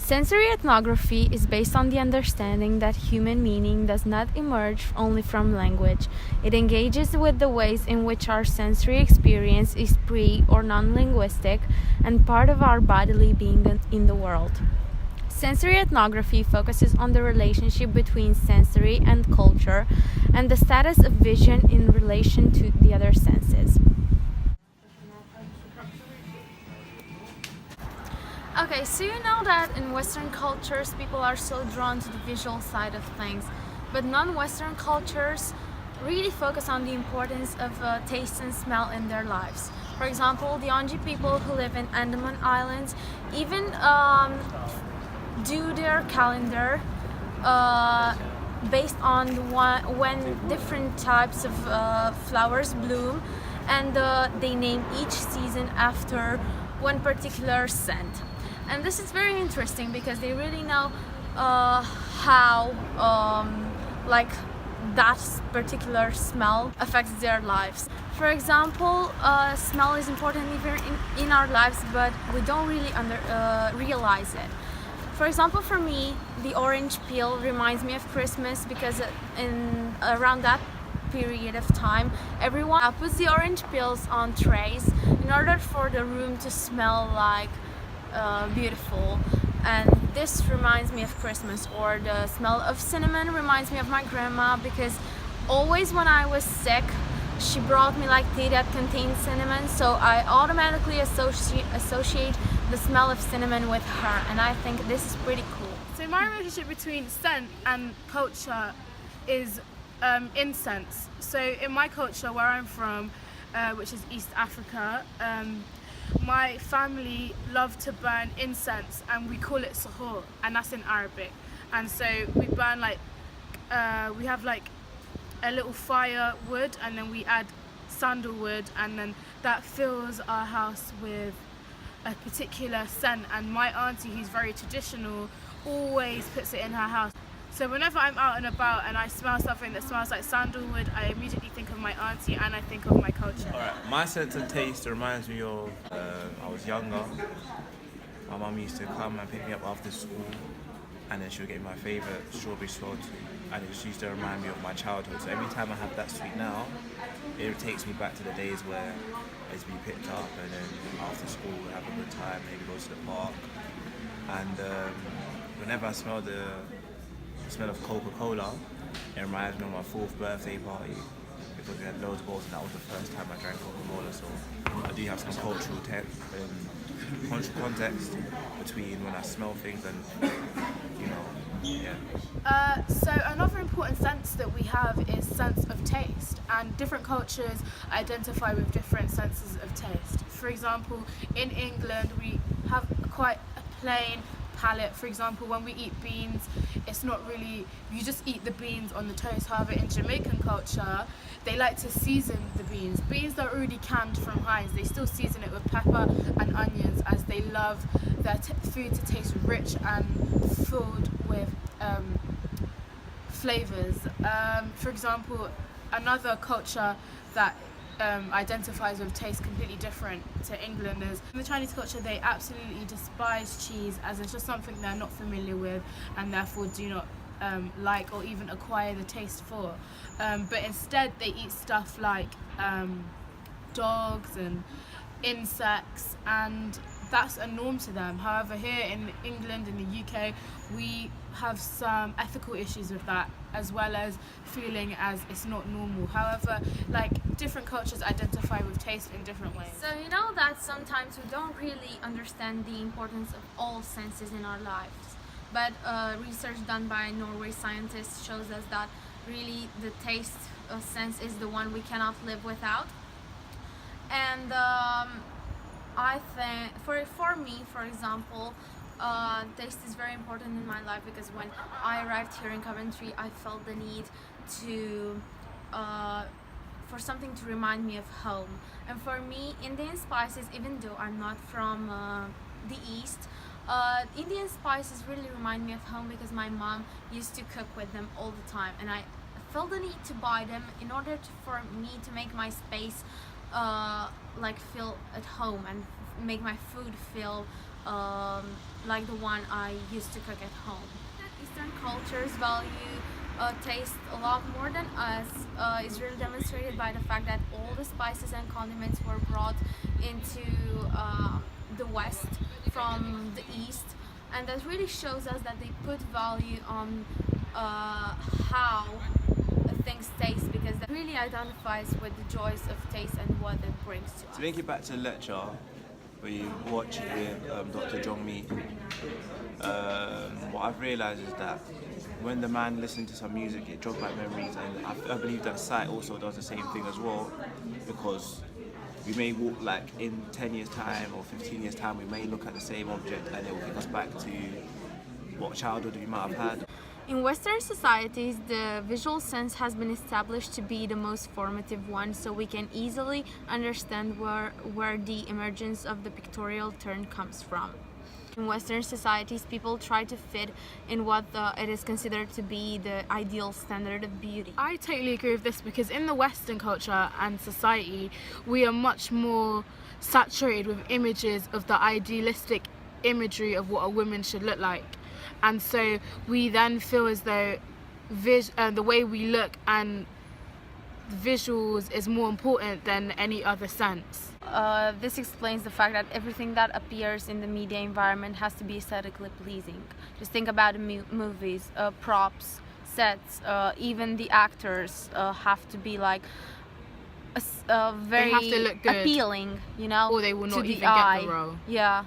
Sensory ethnography is based on the understanding that human meaning does not emerge only from language. It engages with the ways in which our sensory experience is pre or non-linguistic and part of our bodily being in the world. Sensory ethnography focuses on the relationship between sensory and culture and the status of vision in relation to the other senses. Okay, so you know that in Western cultures people are so drawn to the visual side of things, but non-Western cultures really focus on the importance of taste and smell in their lives. For example, the Onji people who live in Andaman Islands even do their calendar based on when different types of flowers bloom, and they name each season after one particular scent. And this is very interesting because they really know how that particular smell affects their lives. For example, smell is important even in our lives, but we don't really realize it. For example, for me, the orange peel reminds me of Christmas because around that period of time, everyone puts the orange peels on trays in order for the room to smell like beautiful, and this reminds me of Christmas. Or the smell of cinnamon reminds me of my grandma, because always when I was sick she brought me like tea that contained cinnamon, so I automatically associate the smell of cinnamon with her, and I think this is pretty cool. So my relationship between scent and culture is incense. So in my culture, where I'm from, which is East Africa, my family love to burn incense, and we call it sahur, and that's in Arabic. And so we burn we have like a little firewood, and then we add sandalwood, and then that fills our house with a particular scent. And my auntie, who's very traditional, always puts it in her house. So whenever I'm out and about and I smell something that smells like sandalwood, I immediately think of my auntie and I think of my culture. Alright, my sense of taste reminds me of I was younger. My mum used to come and pick me up after school, and then she would get my favourite strawberry swirl tea, and it just used to remind me of my childhood. So every time I have that sweet now, it takes me back to the days where I used to be picked up, and then after school we'd have a good time, maybe go to the park. And whenever I smell the smell of Coca-Cola, it reminds me of my 4th birthday party, because we had loads of bottles, and that was the first time I drank Coca-Cola. So I do have some cultural context between when I smell things and, yeah. So another important sense that we have is sense of taste, and different cultures identify with different senses of taste. For example, in England we have quite a plain palate. For example, when we eat beans, it's not really, you just eat the beans on the toast. However, in Jamaican culture, they like to season the beans. Beans that are already canned from Heinz, they still season it with pepper and onions, as they love their food to taste rich and filled with flavors. For example, another culture that identifies with taste completely different to England is in the Chinese culture. They absolutely despise cheese, as it's just something they're not familiar with and therefore do not like or even acquire the taste for. But instead they eat stuff like dogs and insects, and that's a norm to them. However, here in England, in the UK, we have some ethical issues with that, as well as feeling as it's not normal. However, different cultures identify with taste in different ways. So you know that sometimes we don't really understand the importance of all senses in our lives, but research done by Norway scientists shows us that really the taste sense is the one we cannot live without. And I think for me, for example, taste is very important in my life, because when I arrived here in Coventry, I felt the need to for something to remind me of home. And for me, Indian spices, even though I'm not from the East, Indian spices really remind me of home, because my mom used to cook with them all the time, and I felt the need to buy them in order for me to make my space feel at home and make my food feel like the one I used to cook at home. Eastern cultures value taste a lot more than us. Is really demonstrated by the fact that all the spices and condiments were brought into the West from the East, and that really shows us that they put value on how things taste, because that really identifies with the joys of taste and what it brings to us. To link it back to the lecture, where you watch with Dr. Jong Mi, what I've realised is that when the man listened to some music, it jogged back memories, and I believe that sight also does the same thing as well, because we may walk, like in 10 years time or 15 years time, we may look at the same object and it will take us back to what childhood we might have had. In Western societies, the visual sense has been established to be the most formative one, so we can easily understand where the emergence of the pictorial turn comes from. In Western societies, people try to fit in what it is considered to be the ideal standard of beauty. I totally agree with this, because in the Western culture and society, we are much more saturated with images of the idealistic imagery of what a woman should look like. And so we then feel as though the way we look and visuals is more important than any other sense. This explains the fact that everything that appears in the media environment has to be aesthetically pleasing. Just think about the movies, props, sets, even the actors have to be like very They have to look good, appealing, you know, or they will not to the even eye. get the role. Yeah.